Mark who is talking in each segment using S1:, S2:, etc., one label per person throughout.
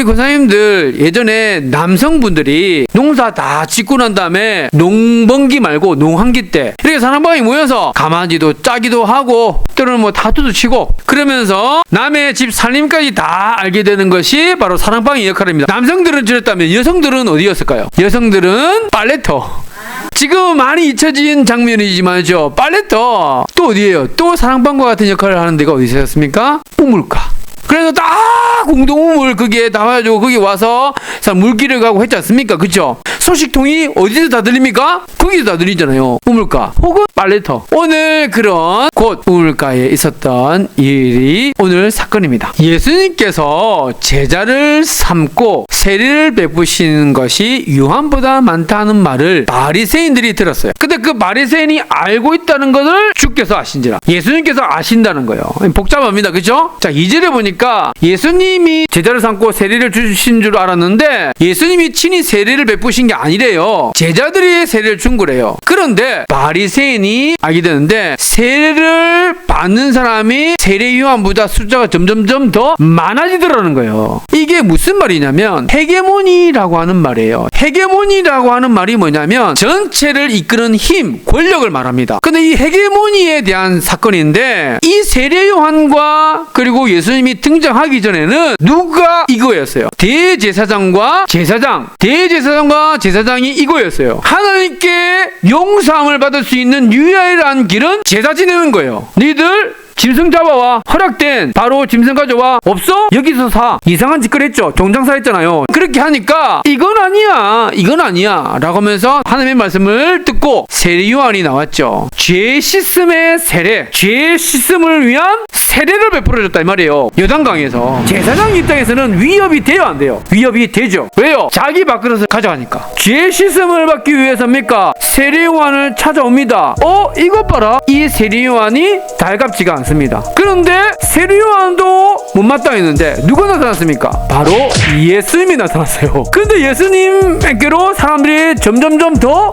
S1: 우리 권사님들 예전에 남성분들이 농사 다 짓고 난 다음에 농번기 말고 농한기 때 이렇게 사랑방이 모여서 가마지도 짜기도 하고 때로는 뭐 타투도 치고 그러면서 남의 집 살림까지 다 알게 되는 것이 바로 사랑방의 역할입니다. 남성들은 저랬다면 여성들은 어디였을까요? 여성들은 빨래터. 지금 많이 잊혀진 장면이지만요. 빨래터 또 어디예요? 또 사랑방과 같은 역할을 하는 데가 어디 있었습니까? 우물가. 그래서 다 공동우물 거기에 나와가지고 거기 와서 물기를 가고 했지 않습니까? 그쵸? 소식통이 어디서 다 들립니까? 거기서 다 들리잖아요. 우물가 혹은 빨래터. 오늘 그런 곳 우물가에 있었던 일이 오늘 사건입니다. 예수님께서 제자를 삼고 세례를 베푸시는 것이 유한보다 많다는 말을 바리새인들이 들었어요. 근데 그 바리새인이 알고 있다는 것을 주께서 아신지라. 예수님께서 아신다는 거예요. 복잡합니다. 그죠? 자, 2절에 보니까 예수님이 제자를 삼고 세례를 주신 줄 알았는데 예수님이 친히 세례를 베푸신 게 아니래요. 제자들이 세례를 준 거래요. 그런데 바리새인이 알게 되는데 세례를 받는 사람이 세례 요한보다 숫자가 점점점 더 많아지더라는 거예요. 이게 무슨 말이냐면 헤게모니라고 하는 말이에요. 헤게모니라고 하는 말이 뭐냐면 전체를 이끄는 힘, 권력을 말합니다. 근데 이 헤게모니에 대한 사건인데 이 세례 요한과 그리고 예수님이 등장하기 전에는 누가 이거였어요? 대제사장과 제사장. 대제사장과 제사장이 이거였어요. 하나님께 용서함을 받을 수 있는 유일한 길은 제사 지내는 거예요. 니들 짐승 잡아와. 허락된 바로 짐승 가져와. 없어? 여기서 사. 이상한 짓거리 했죠. 종장사 했잖아요. 그렇게 하니까 이건 아니야 라고 하면서 하나님의 말씀을 듣고 세례 요한이 나왔죠. 죄 씻음의 세례, 죄 씻음을 위한 세례를 베풀어줬다 이 말이에요. 요단강에서. 제사장 입장에서는 위협이 돼요 안 돼요? 위협이 되죠. 왜요? 자기 밥그릇을 가져가니까. 죄 씻음을 받기 위해서입니까? 세례 요한을 찾아옵니다. 이것 봐라. 이 세례 요한이 달갑지가 않습니다. 그런데 세례 요한도 못마땅했는데 누가 나타났습니까? 바로 예수님이 나타났어요. 근데 예수님께로 사람들이 점점점 더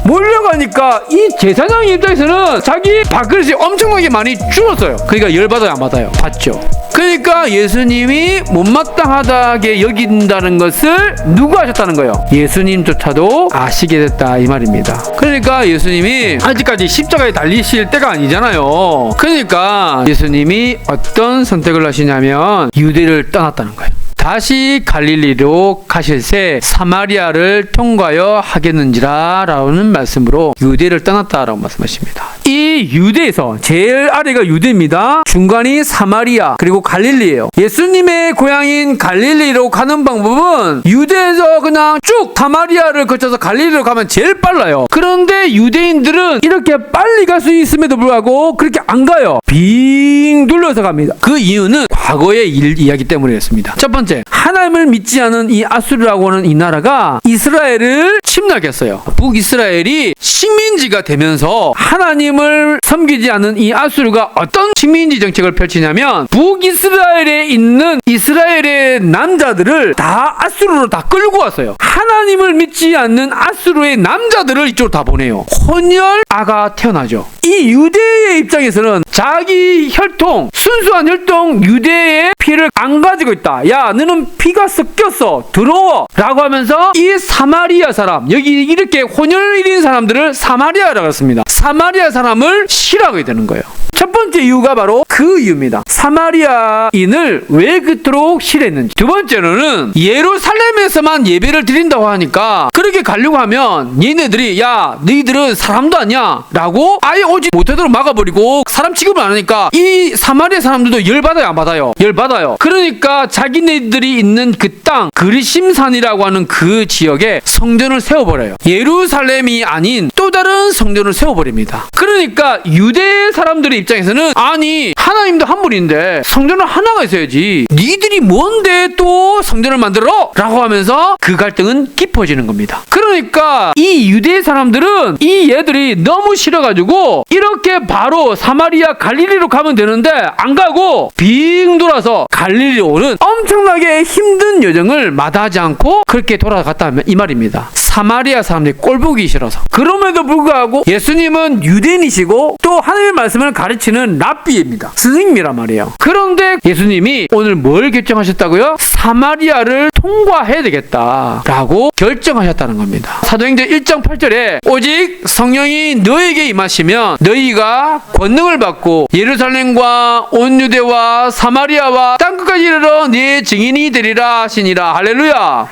S1: 몰려가니까 이 제사장 입장에서는 자기 밥그릇이 엄청나게 많이 줄었어요. 그러니까 열받아요 안 받아요? 받죠. 그러니까 예수님이 못마땅하다게 여긴다는 것을 누가 하셨다는 거예요? 예수님조차도 아시게 됐다 이 말입니다. 그러니까 예수님이 아직까지 십자가에 달리실 때가 아니잖아요. 그러니까 예수님이 어떤 선택을 하시냐면 유대를 떠났다는 거예요. 다시 갈릴리로 가실새 사마리아를 통과하여 하겠는지라 라는 말씀으로 유대를 떠났다라고 말씀하십니다. 이 유대에서 제일 아래가 유대입니다. 중간이 사마리아 그리고 갈릴리예요. 예수님의 고향인 갈릴리로 가는 방법은 유대에서 그냥 쭉 사마리아를 거쳐서 갈릴리로 가면 제일 빨라요. 그런데 유대인들은 이렇게 빨리 갈 수 있음에도 불구하고 그렇게 안 가요. 빙 둘러서 갑니다. 그 이유는 과거의 이야기 때문이었습니다. 첫 번째, 하나님을 믿지 않은 이 아수르라고 하는 이 나라가 이스라엘을 침략했어요. 북이스라엘이 식민지가 되면서 하나님을 섬기지 않는 이 아수르가 어떤 식민지 정책을 펼치냐면 북이스라엘에 있는 이스라엘의 남자들을 다 아수르로 다 끌고 왔어요. 하나님을 믿지 않는 아수르의 남자들을 이쪽으로 다 보내요. 혼혈아가 태어나죠. 이 유대의 입장에서는 자기 혈통, 순수한 혈통 유대의 피를 안 가지고 있다. 야, 너는 피가 섞였어. 들어와. 라고 하면서 이 사마리아 사람, 여기 이렇게 혼혈일인 사람들을 사마리아라고 했습니다. 사마리아 사람을 싫어하게 되는 거예요. 첫 번째 이유가 바로 그 이유입니다. 사마리아인을 왜 그토록 싫어했는지. 두 번째로는 예루살렘에서만 예배를 드린다고 하니까 그렇게 가려고 하면 얘네들이 야, 너희들은 사람도 아니야 라고 아예 오지 못하도록 막아버리고 사람 취급을 안 하니까 이 사마리아 사람들도 열받아요 안 받아요? 열받아요. 그러니까 자기네들이 있는 그 땅 그리심산이라고 하는 그 지역에 성전을 세워버려요. 예루살렘이 아닌 또 다른 성전을 세워버립니다. 그러니까 유대 사람들의 입장에서는 아니 하나님도 한 분인데 성전은 하나가 있어야지 니들이 뭔데 또 성전을 만들어? 라고 하면서 그 갈등은 사랑은 깊어지는 겁니다. 그러니까 이 유대 사람들은 이 얘들이 너무 싫어가지고 이렇게 바로 사마리아 갈릴리로 가면 되는데 안 가고 빙 돌아서 갈릴리로 오는 엄청나게 힘든 여정을 마다하지 않고 그렇게 돌아갔다면 이 말입니다. 사마리아 사람들이 꼴보기 싫어서. 그럼에도 불구하고 예수님은 유대인이시고 또 하나님의 말씀을 가르치는 랍비입니다. 스승님이란 말이에요. 그런데 예수님이 오늘 뭘 결정하셨다고요? 사마리아를 통과해야 되겠다라고 결정하셨다는 겁니다. 사도행전 1장 8절에 오직 성령이 너에게 임하시면 너희가 권능을 받고 예루살렘과 온 유대와 사마리아와 땅끝까지 이르러 네 증인이 되리라 하시니라. 할렐루야.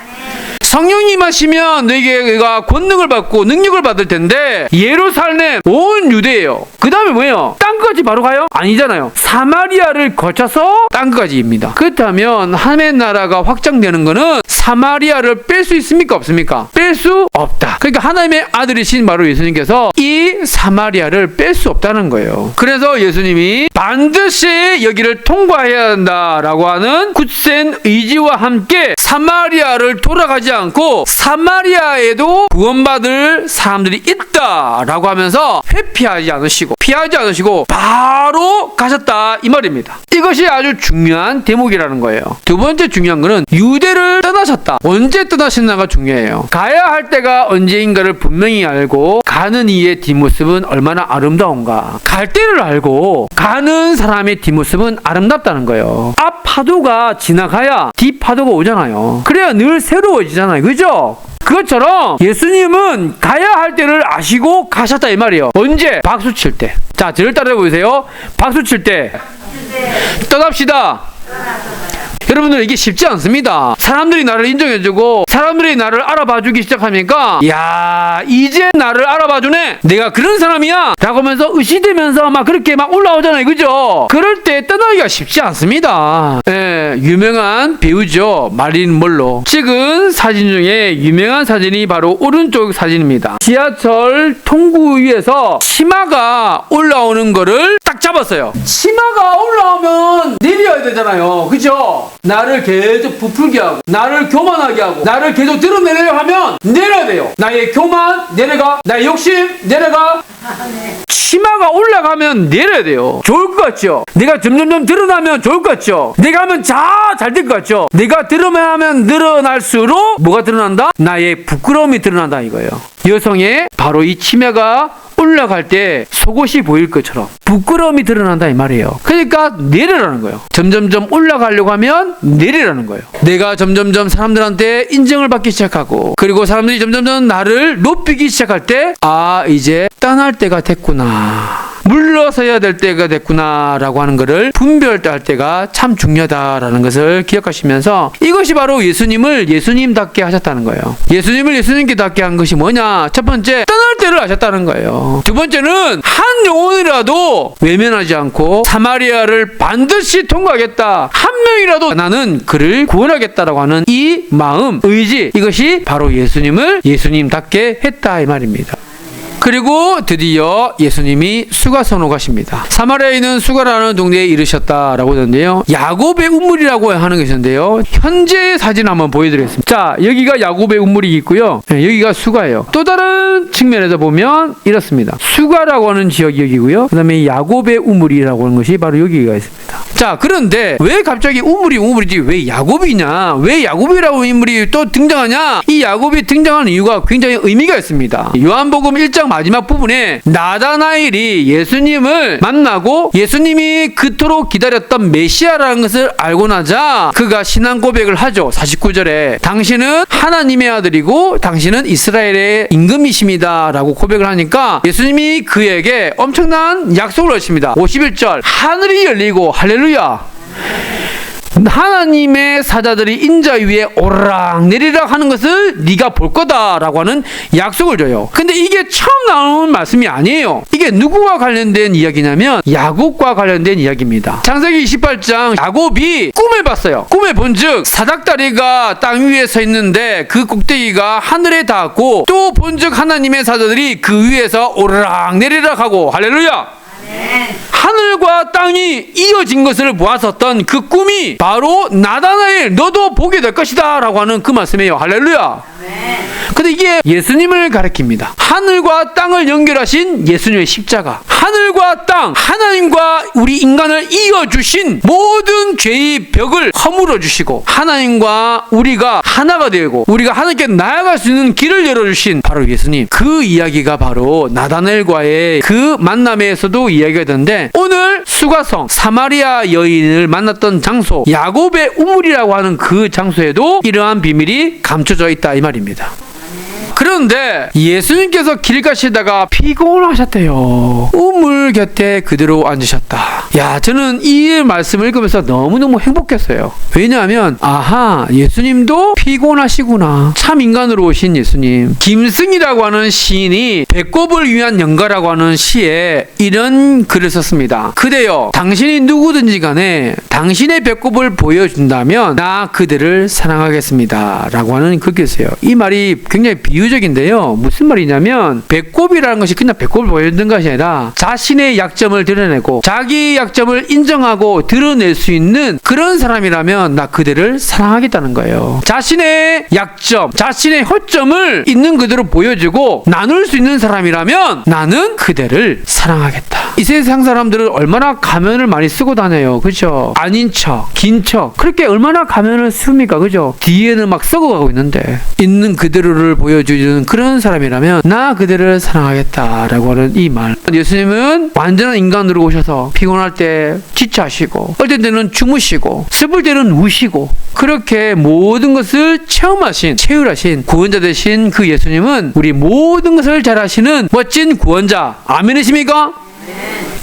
S1: 성령이 임하시면 너희가 권능을 받고 능력을 받을 텐데 예루살렘 온 유대예요. 그 다음에 뭐예요? 땅끝까지 바로 가요? 아니잖아요. 사마리아를 거쳐서 땅끝까지입니다. 그렇다면 하나님의 나라가 확장되는 거는 사마리아를 뺄 수 있습니까? 없습니까? 뺄 수 없다. 그러니까 하나님의 아들이신 바로 예수님께서 이 사마리아를 뺄 수 없다는 거예요. 그래서 예수님이 반드시 여기를 통과해야 한다라고 하는 굳센 의지와 함께 사마리아를 돌아가지 않고 사마리아에도 구원받을 사람들이 있다라고 하면서 회피하지 않으시고 피하지 않으시고 바로 가셨다 이 말입니다. 이것이 아주 중요한 대목이라는 거예요. 두 번째 중요한 거는 유대를 떠나셨다. 언제 떠나셨나가 중요해요. 가야 할 때가 언제인가를 분명히 알고 가는 이의 뒷모습은 얼마나 아름다운가. 갈 때를 알고 가는 사람의 뒷모습은 아름답다는 거예요. 앞 파도가 지나가야 뒷 파도가 오잖아요. 그래야 늘 새로워지잖아요. 그죠? 그것처럼 예수님은 가야 할 때를 아시고 가셨다 이 말이에요. 언제? 박수 칠 때. 자, 저를 따라해 보세요. 박수 칠 때. 떠납시다. 여러분들 이게 쉽지 않습니다. 사람들이 나를 인정해주고 사람들이 나를 알아봐주기 시작하니까 야 이제 나를 알아봐주네. 내가 그런 사람이야 라고 하면서 의시되면서 막 그렇게 막 올라오잖아요. 그죠? 그럴 때 떠나기가 쉽지 않습니다. 예, 유명한 배우죠. 마릴린 먼로. 찍은 사진 중에 유명한 사진이 바로 오른쪽 사진입니다. 지하철 통구 위에서 치마가 올라오는 거를 딱 잡았어요. 치마가 올라오면 내려야 되잖아요. 그죠? 나를 계속 부풀게 하고 나를 교만하게 하고 나를 계속 드러내려고 하면 내려야 돼요. 나의 교만 내려가, 나의 욕심 내려가. 치마가 올라가면 내려야 돼요. 좋을 것 같죠? 내가 점점점 드러나면 좋을 것 같죠? 내가 하면 잘 될 것 같죠? 내가 드러나면 늘어날수록 뭐가 드러난다? 나의 부끄러움이 드러난다 이거예요. 여성의 바로 이 치마가 올라갈 때 속옷이 보일 것처럼 부끄러움이 드러난다 이 말이에요. 그러니까 내려라는 거예요. 점점점 올라가려고 하면 내리라는 거예요. 내가 점점점 사람들한테 인정을 받기 시작하고 그리고 사람들이 점점점 나를 높이기 시작할 때 아 이제 떠날 때가 됐구나. 물러서야 될 때가 됐구나 라고 하는 것을 분별할 때가 참 중요하다라는 것을 기억하시면서 이것이 바로 예수님을 예수님답게 하셨다는 거예요. 예수님을 예수님께답게 한 것이 뭐냐? 첫 번째, 떠날 때를 아셨다는 거예요. 두 번째는 한 영혼이라도 외면하지 않고 사마리아를 반드시 통과하겠다. 한 명이라도 나는 그를 구원하겠다라고 하는 이 마음, 의지, 이것이 바로 예수님을 예수님답게 했다 이 말입니다. 그리고 드디어 예수님이 수가성으로 가십니다. 사마리아에 있는 수가라는 동네에 이르셨다라고 하는데요. 야곱의 우물이라고 하는 것이 있는데요. 현재 사진 한번 보여드리겠습니다. 자, 여기가 야곱의 우물이 있고요. 네, 여기가 수가예요. 또 다른 측면에서 보면 이렇습니다. 수가라고 하는 지역이 여기고요. 그 다음에 야곱의 우물이라고 하는 것이 바로 여기가 있습니다. 자, 그런데 왜 갑자기 우물이지 왜 야곱이냐? 왜 야곱이라고 인물이 또 등장하냐? 이 야곱이 등장하는 이유가 굉장히 의미가 있습니다. 요한복음 1장 마지막 부분에 나다나엘이 예수님을 만나고 예수님이 그토록 기다렸던 메시아라는 것을 알고 나자 그가 신앙 고백을 하죠. 49절에 당신은 하나님의 아들이고 당신은 이스라엘의 임금이십니다 라고 고백을 하니까 예수님이 그에게 엄청난 약속을 하십니다. 51절 하늘이 열리고 할렐루야 하나님의 사자들이 인자 위에 오르락 내리락 하는 것을 네가 볼 거다라고 하는 약속을 줘요. 근데 이게 처음 나오는 말씀이 아니에요. 이게 누구와 관련된 이야기냐면 야곱과 관련된 이야기입니다. 창세기 28장 야곱이 꿈을 봤어요. 꿈에 본즉 사닥다리가 땅 위에 서 있는데 그 꼭대기가 하늘에 닿았고 또 본즉 하나님의 사자들이 그 위에서 오르락 내리락 하고 할렐루야 하늘과 땅이 이어진 것을 보았었던 그 꿈이 바로 나다나엘 너도 보게 될 것이다 라고 하는 그 말씀이에요. 할렐루야. 근데 이게 예수님을 가리킵니다. 하늘과 땅을 연결하신 예수님의 십자가, 하늘과 땅, 하나님과 우리 인간을 이어주신 모든 죄의 벽을 허물어 주시고 하나님과 우리가 하나가 되고 우리가 하나님께 나아갈 수 있는 길을 열어주신 바로 예수님, 그 이야기가 바로 나다나엘과의 그 만남에서도 이야기가 되는데, 오늘 수가성 사마리아 여인을 만났던 장소, 야곱의 우물이라고 하는 그 장소에도 이러한 비밀이 감춰져 있다 이 말입니다. 그런데 예수님께서 길 가시다가 피곤하셨대요. 우물 곁에 그대로 앉으셨다. 야, 저는 이 말씀을 읽으면서 너무너무 행복했어요. 왜냐하면 아하, 예수님도 피곤하시구나. 참 인간으로 오신 예수님. 김승희라고 하는 시인이 배꼽을 위한 연가라고 하는 시에 이런 글을 썼습니다. 그대여, 당신이 누구든지 간에 당신의 배꼽을 보여준다면 나 그대를 사랑하겠습니다 라고 하는 글이 있어요. 이 말이 굉장히 비유적인데요. 무슨 말이냐면 배꼽이라는 것이 그냥 배꼽을 보여주는 것이 아니라 자신의 약점을 드러내고 자기 약점을 인정하고 드러낼 수 있는 그런 사람이라면 나 그대를 사랑하겠다는 거예요. 자신의 약점, 자신의 허점을 있는 그대로 보여주고 나눌 수 있는 사람이라면 나는 그대를 사랑하겠다. 이 세상 사람들은 얼마나 가면을 많이 쓰고 다녀요. 그죠? 아닌 척, 긴 척, 그렇게 얼마나 가면을 씁니까? 그죠? 뒤에는 막 썩어가고 있는데 있는 그대로를 보여주는 그런 사람이라면 나 그대를 사랑하겠다라고 하는 이 말. 예수님은 완전한 인간으로 오셔서 피곤할 때 지체하시고 어떨 때는 주무시고 슬플 때는 우시고 그렇게 모든 것을 체험하신, 체휼하신 구원자 되신 그 예수님은 우리 모든 것을 잘 아시는 멋진 구원자. 아멘이십니까?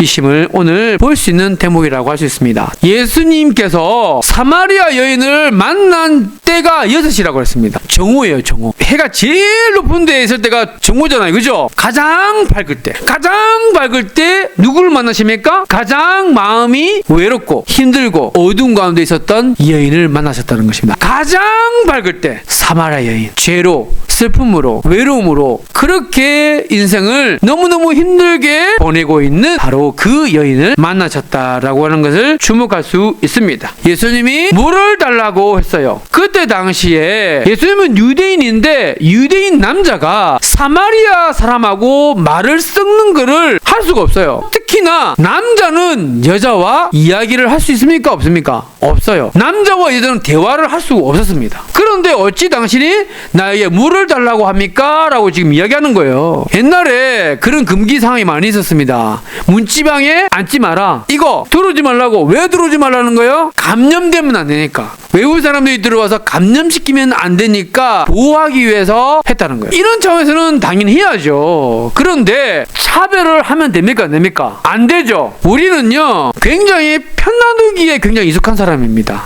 S1: 이 심을 오늘 볼 수 있는 대목이라고 할 수 있습니다. 예수님께서 사마리아 여인을 만난 때가 6시라고 했습니다. 정오예요, 정오. 해가 제일 높은 데에 있을 때가 정오잖아요. 그죠? 가장 밝을 때. 가장 밝을 때 누구를 만나십니까? 가장 마음이 외롭고 힘들고 어두운 가운데 있었던 여인을 만나셨다는 것입니다. 가장 밝을 때 사마리아 여인. 죄로, 슬픔으로, 외로움으로 그렇게 인생을 너무너무 힘들게 보내고 있는 바로 그 여인을 만나셨다라고 하는 것을 주목할 수 있습니다. 예수님이 물을 달라고 했어요. 그때 당시에 예수님은 유대인인데 유대인 남자가 사마리아 사람하고 말을 섞는 것을 할 수가 없어요. 특히나 남자는 여자와 이야기를 할 수 있습니까? 없습니까? 없어요. 남자와 여자는 대화를 할 수가 없었습니다. 그런데 어찌 당신이 나에게 물을 달라고 합니까? 라고 지금 이야기하는 거예요. 옛날에 그런 금기 상황이 많이 있었습니다. 문지방에 앉지 마라. 이거 들어오지 말라고. 왜 들어오지 말라는 거예요? 감염되면 안 되니까. 외국 사람들이 들어와서 감염시키면 안 되니까 보호하기 위해서 했다는 거예요. 이런 차원에서는 당연히 해야죠. 그런데 차별을 하면 됩니까? 안 됩니까? 안 되죠. 우리는요 굉장히 편 나누기에 굉장히 익숙한 사람입니다.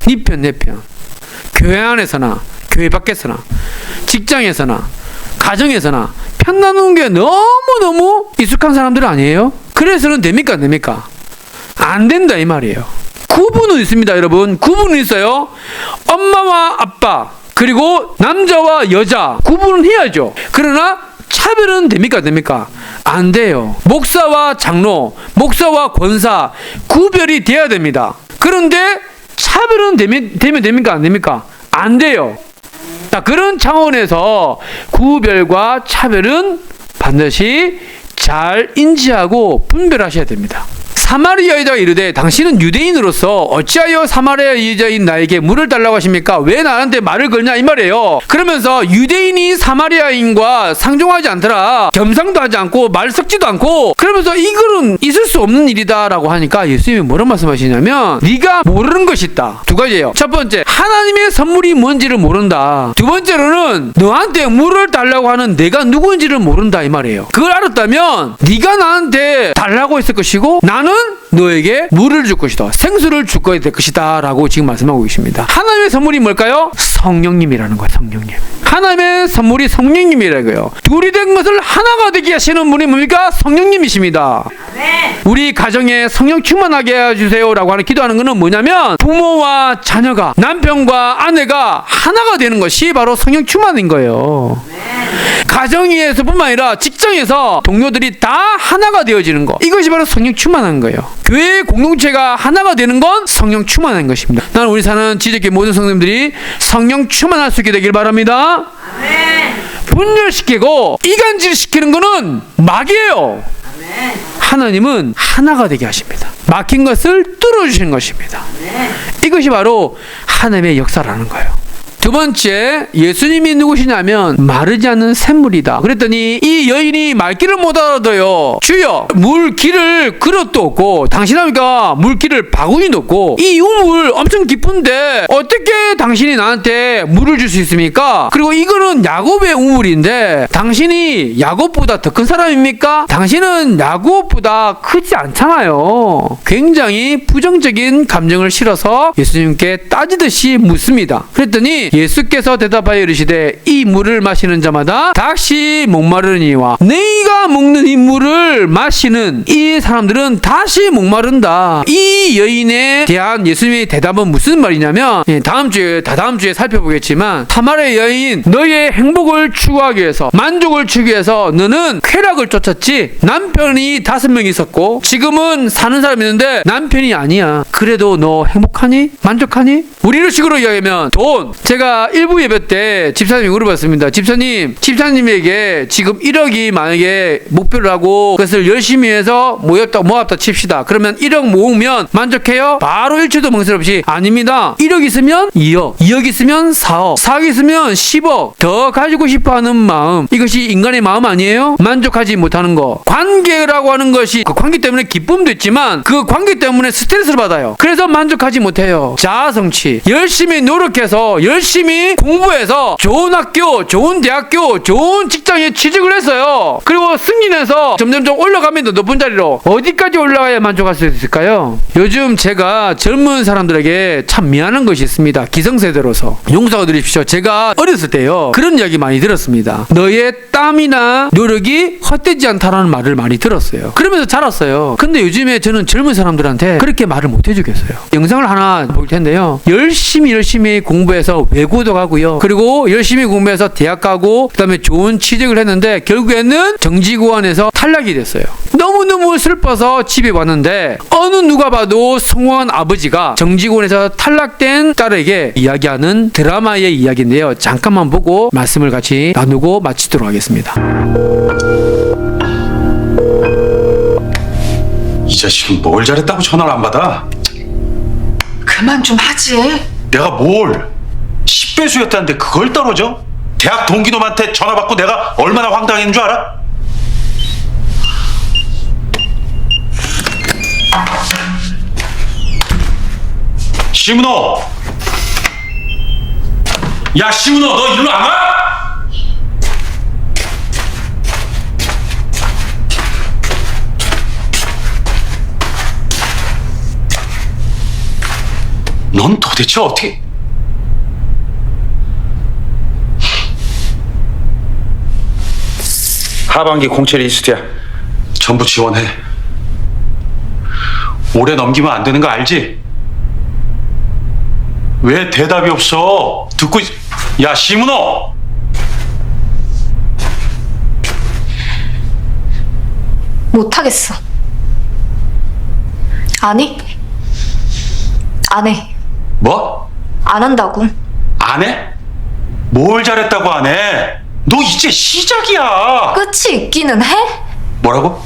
S1: 네 편, 내 편. 교회 안에서나 교회 밖에서나 직장에서나 가정에서나 편 나누는 게 너무너무 익숙한 사람들 아니에요? 그래서는 됩니까? 안 됩니까? 안 된다 이 말이에요. 구분은 있습니다, 여러분. 구분은 있어요. 엄마와 아빠 그리고 남자와 여자 구분은 해야죠. 그러나 차별은 됩니까? 안 됩니까? 안 돼요. 목사와 장로, 목사와 권사 구별이 돼야 됩니다. 그런데 차별은 되면 됩니까? 안 됩니까? 안 돼요. 자, 그런 차원에서 구별과 차별은 반드시 잘 인지하고 분별하셔야 됩니다. 사마리아 여자가 이르되 당신은 유대인으로서 어찌하여 사마리아 여자인 나에게 물을 달라고 하십니까? 왜 나한테 말을 걸냐 이 말이에요. 그러면서 유대인이 사마리아인과 상종하지 않더라. 겸상도 하지 않고 말 섞지도 않고 그러면서 이거는 있을 수 없는 일이다 라고 하니까 예수님이 뭐라고 말씀하시냐면 네가 모르는 것이 있다. 두 가지예요. 첫 번째, 하나님의 선물이 뭔지를 모른다. 두 번째로는 너한테 물을 달라고 하는 내가 누구인지를 모른다 이 말이에요. 그걸 알았다면 네가 나한테 달라고 했을 것이고 나는 너에게 물을 줄 것이다. 생수를 줄 것이다 라고 지금 말씀하고 계십니다. 하나님의 선물이 뭘까요? 성령님이라는 거예요. 성령님. 하나님의 선물이 성령님이라고요. 둘이 된 것을 하나가 되게 하시는 분이 뭡니까? 성령님이십니다. 네. 우리 가정에 성령 충만하게 해주세요 라고 하는 기도하는 것은 뭐냐면 부모와 자녀가 남편과 아내가 하나가 되는 것이 바로 성령 충만인 거예요. 네. 가정에서뿐만 아니라 직장 직장에서 동료들이 다 하나가 되어지는 것, 이것이 바로 성령 충만한 거예요. 교회 공동체가 하나가 되는 건 성령 충만한 것입니다. 나는 우리 사는 지적교 모든 성도님들이 성령 충만할 수 있게 되길 바랍니다.
S2: 아멘.
S1: 분열시키고 이간질시키는 거는 마귀예요.
S2: 아멘.
S1: 하나님은 하나가 되게 하십니다. 막힌 것을 뚫어주시는 것입니다.
S2: 아멘.
S1: 이것이 바로 하나님의 역사라는 거예요. 두 번째, 예수님이 누구시냐면 마르지 않는 샘물이다. 그랬더니 이 여인이 말귀를 못 알아들어요. 주여, 물길을 그릇도 없고 당신하니까 물길을 바구니도 없고 이 우물 엄청 깊은데 어떻게 당신이 나한테 물을 줄 수 있습니까? 그리고 이거는 야곱의 우물인데 당신이 야곱보다 더 큰 사람입니까? 당신은 야곱보다 크지 않잖아요. 굉장히 부정적인 감정을 실어서 예수님께 따지듯이 묻습니다. 그랬더니 예수께서 대답하여 이르시되 이 물을 마시는 자마다 다시 목마르니와 너희가 먹는 이 물을 마시는 이 사람들은 다시 목마른다. 이 여인에 대한 예수님의 대답은 무슨 말이냐면 다음 주에 살펴보겠지만 사마리아 여인, 너의 행복을 추구하기 위해서 만족을 추구하기 위해서 너는 쾌락을 쫓았지. 남편이 5명 있었고 지금은 사는 사람이 있는데 남편이 아니야. 그래도 너 행복하니? 만족하니? 우리로 식으로 이야기하면 돈. 제가 1부 예배 때 집사님이 물어봤습니다. 집사님에게 지금 1억이 만약에 목표를 하고 그것을 열심히 해서 모았다 칩시다. 그러면 1억 모으면 만족해요? 바로 1초도 멍설 없이 아닙니다. 1억 있으면 2억, 2억 있으면 4억, 4억 있으면 10억 더 가지고 싶어하는 마음, 이것이 인간의 마음 아니에요? 만족하지 못하는 거. 관계라고 하는 것이 그 관계 때문에 기쁨도 있지만 그 관계 때문에 스트레스를 받아요. 그래서 만족하지 못해요. 자아 성취. 열심히 노력해서 열심히 공부해서 좋은 학교, 좋은 대학교, 좋은 직장에 취직을 했어요. 그리고 승진해서 점점점 올라가면 더 높은 자리로 어디까지 올라가야 만족할 수 있을까요? 요즘 제가 젊은 사람들에게 참 미안한 것이 있습니다. 기성세대로서 용서해 드립시오. 제가 어렸을 때요 그런 이야기 많이 들었습니다. 너의 땀이나 노력이 헛되지 않다라는 말을 많이 들었어요. 그러면서 자랐어요. 근데 요즘에 저는 젊은 사람들한테 그렇게 말을 못 해주겠어요. 영상을 하나 볼 텐데요. 열심히 공부해서 외고도 가고요. 그리고 열심히 공부해서 대학 가고 그다음에 좋은 취직을 했는데 결국에는 정직원에서 탈락이 됐어요. 너무너무 슬퍼서 집에 왔는데 어느 누가 봐도 성공한 아버지가 정직원에서 탈락된 딸에게 이야기하는 드라마의 이야기인데요. 잠깐만 보고 말씀을 같이 나누고 마치도록 하겠습니다.
S3: 이 자식은 뭘 잘했다고 전화를 안 받아?
S2: 그만 좀 하지.
S3: 내가 뭘 10배수였다는데 그걸 떨어져? 대학 동기놈한테 전화 받고 내가 얼마나 황당했는 줄 알아? 시문호! 야 시문호, 너 일로 안 와? 넌 도대체 어떻게... 하반기 공채 리스트야. 전부 지원해. 올해 넘기면 안 되는 거 알지? 왜 대답이 없어? 듣고 있... 야 시문호!
S4: 못하겠어. 아니, 안 해.
S3: 뭐?
S4: 안 한다고.
S3: 안 해? 뭘 잘했다고 안 해? 너 이제 시작이야.
S4: 끝이 있기는 해?
S3: 뭐라고?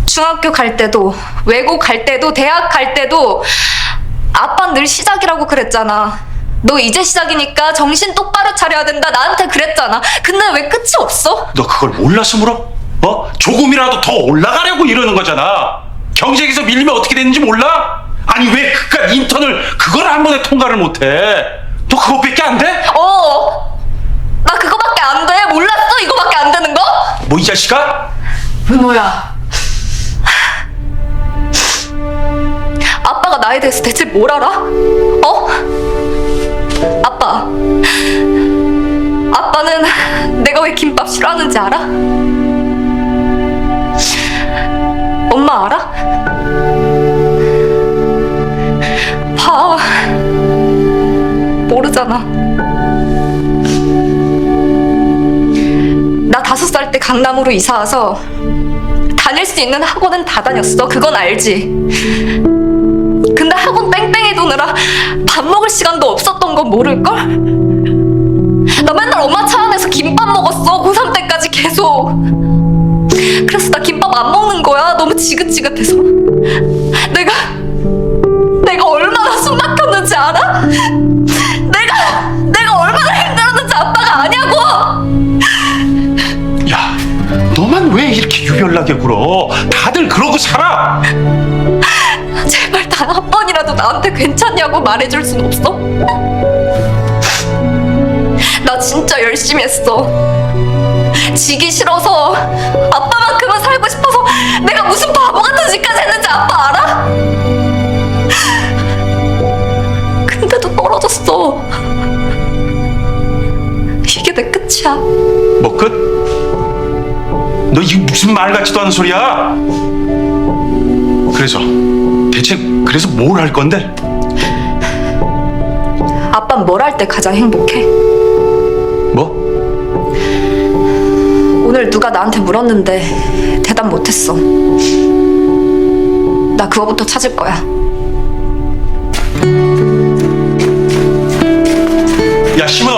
S4: 중학교 갈 때도, 외국 갈 때도, 대학 갈 때도 아빠는 늘 시작이라고 그랬잖아. 너 이제 시작이니까 정신 똑바로 차려야 된다 나한테 그랬잖아. 근데 왜 끝이 없어?
S3: 너 그걸 몰라서 물어? 어? 조금이라도 더 올라가려고 이러는 거잖아. 경쟁에서 밀리면 어떻게 되는지 몰라? 아니 왜 그깟 인턴을 그걸 한 번에 통과를 못해? 너 그것밖에 안 돼?
S4: 나 그거밖에 안 돼. 몰랐어? 이거밖에 안 되는 거?
S3: 뭐 이 자식아?
S2: 은호야.
S4: 아빠가 나에 대해서 대체 뭘 알아? 아빠는 내가 왜 김밥 싫어하는지 알아? 엄마 알아? 봐. 모르잖아. 나 5살 때 강남으로 이사 와서 다닐 수 있는 학원은 다 다녔어. 그건 알지. 근데 학원 뺑뺑이 도느라 밥 먹을 시간도 없었던 건 모를걸? 나 맨날 엄마 차 안에서 김밥 먹었어. 고3 때까지 계속. 그래서 나 김밥 안 먹는 거야. 너무 지긋지긋해서. 내가 얼마나 숨 막혔는지 알아? 내가 얼마나 힘들었는지 아빠가 아냐고!
S3: 야, 너만 왜 이렇게 유별나게 굴어? 다들 그러고 살아.
S4: 제발 단 한 번이라도 나한테 괜찮냐고 말해줄 순 없어? 나 진짜 열심히 했어. 지기 싫어서 아빠만큼은 살고 싶어서 내가 무슨 바보 같은 짓까지 했는지 아빠 알아? 근데도 떨어졌어. 이게 내 끝이야.
S3: 뭐 끝? 너 이게 무슨 말 같지도 않은 소리야? 그래서 뭘 할 건데?
S4: 아빠는 뭘 할 때 가장 행복해?
S3: 뭐?
S4: 오늘 누가 나한테 물었는데 대답 못했어. 나 그거부터 찾을 거야.
S3: 야, 심은호!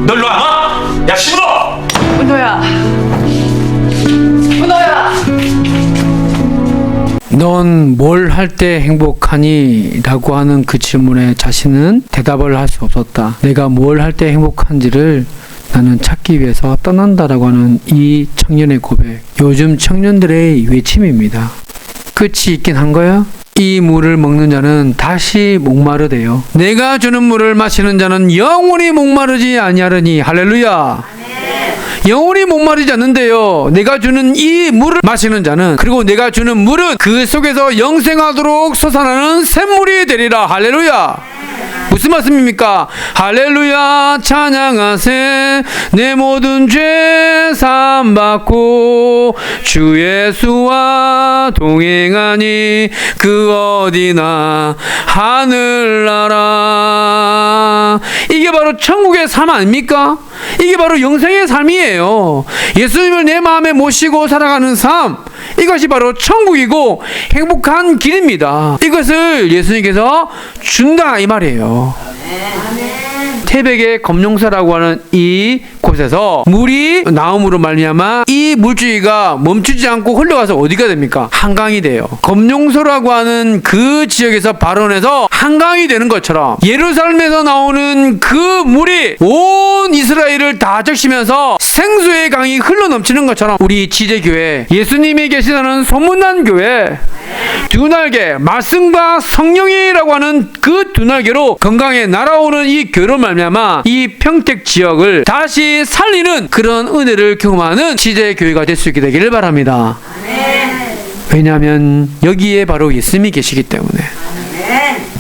S3: 너 일로 와! 야, 심은호!
S2: 은호야. 은호야.
S1: 넌 뭘 할 때 행복하니? 라고 하는 그 질문에 자신은 대답을 할 수 없었다. 내가 뭘 할 때 행복한지를 나는 찾기 위해서 떠난다라고 하는 이 청년의 고백. 요즘 청년들의 외침입니다. 끝이 있긴 한 거야? 이 물을 먹는 자는 다시 목마르대요. 내가 주는 물을 마시는 자는 영원히 목마르지 아니하리니. 할렐루야. 영원히 목마르지 않는데요. 내가 주는 이 물을 마시는 자는, 그리고 내가 주는 물은 그 속에서 영생하도록 솟아나는 샘물이 되리라. 할렐루야. 무슨 말씀입니까? 할렐루야 찬양하세. 내 모든 죄 사함받고 주 예수와 동행하니 그 어디나 하늘나라. 이게 바로 천국의 삶 아닙니까? 이게 바로 영생의 삶이에요. 예수님을 내 마음에 모시고 살아가는 삶, 이것이 바로 천국이고 행복한 길입니다. 이것을 예수님께서 준다 이 말이에요. 태백의 검룡사라고 하는 이 곳에서 물이 나옴으로 말미암아 이 물줄기가 멈추지 않고 흘러가서 어디가 됩니까? 한강이 돼요. 검룡소라고 하는 그 지역에서 발원해서 한강이 되는 것처럼 예루살렘에서 나오는 그 물이 온 이스라엘을 다 적시면서 생수의 강이 흘러넘치는 것처럼 우리 지대교회, 예수님이 계시다는 소문난 교회, 두 날개, 말씀과 성령이라고 하는 그 두 날개로 건강에 날아오는 이 교회로 말미암아 이 평택 지역을 다시 살리는 그런 은혜를 경험하는 지대교회가 될 수 있게 되기를 바랍니다. 왜냐하면 여기에 바로 예수님이 계시기 때문에.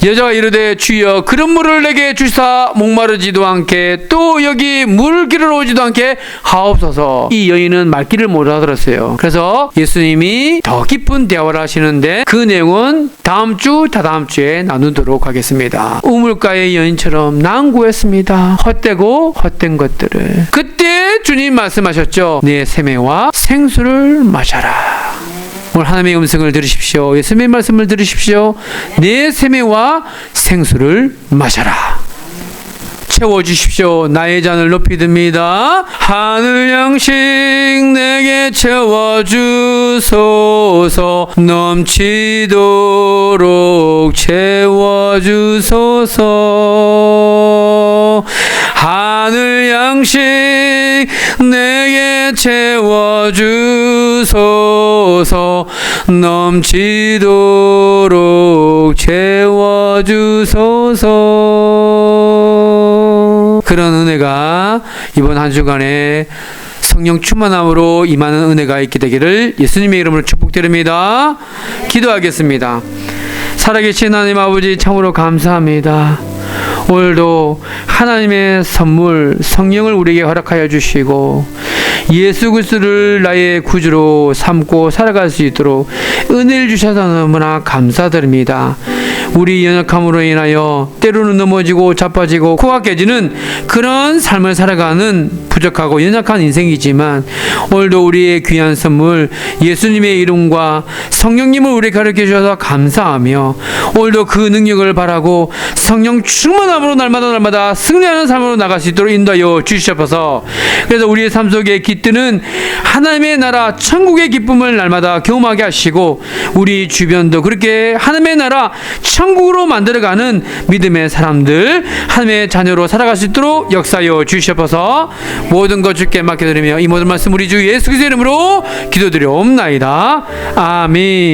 S1: 여자가 이르되 주여 그런 물을 내게 주사 목마르지도 않게 또 여기 물 길을 오지도 않게 하옵소서. 이 여인은 말귀를 못 알아들었어요. 그래서 예수님이 더 깊은 대화를 하시는데 그 내용은 다음 주 다다음 주에 나누도록 하겠습니다. 우물가의 여인처럼 난 구했습니다. 헛되고 헛된 것들을. 그때 주님 말씀하셨죠. 내 세매와 생수를 마셔라. 오늘 하나님의 음성을 들으십시오. 예수님의 말씀을 들으십시오. 내 세매와 생수를 마셔라. 채워주십시오. 나의 잔을 높이 듭니다. 하늘 양식 내게 채워주소서. 넘치도록 채워주소서. 하늘 양식 내게 채워주소서. 넘치도록 채워주소서. 그런 은혜가 이번 한 주간에 성령 충만함으로 임하는 은혜가 있게 되기를 예수님의 이름으로 축복드립니다. 기도하겠습니다. 살아계신 하나님 아버지 참으로 감사합니다. 오늘도 하나님의 선물 성령을 우리에게 허락하여 주시고 예수 그리스도를 나의 구주로 삼고 살아갈 수 있도록 은혜를 주셔서 너무나 감사드립니다. 우리 연약함으로 인하여 때로는 넘어지고 자빠지고 코가 깨지는 그런 삶을 살아가는 부족하고 연약한 인생이지만 오늘도 우리의 귀한 선물 예수님의 이름과 성령님을 우리 가르쳐 주셔서 감사하며 오늘도 그 능력을 바라고 성령 충만함으로 날마다 승리하는 삶으로 나갈 수 있도록 인도하여 주시옵소서. 그래서 우리의 삶 속에 깃드는 하나님의 나라 천국의 기쁨을 날마다 경험하게 하시고 우리 주변도 그렇게 하나님의 나라 천국으로 만들어가는 믿음의 사람들 하나님의 자녀로 살아갈 수 있도록 역사하여 주시옵소서. 모든 것 주께 맡겨드리며 이 모든 말씀 우리 주 예수 그리스도의 이름으로 기도드리옵나이다. 아멘.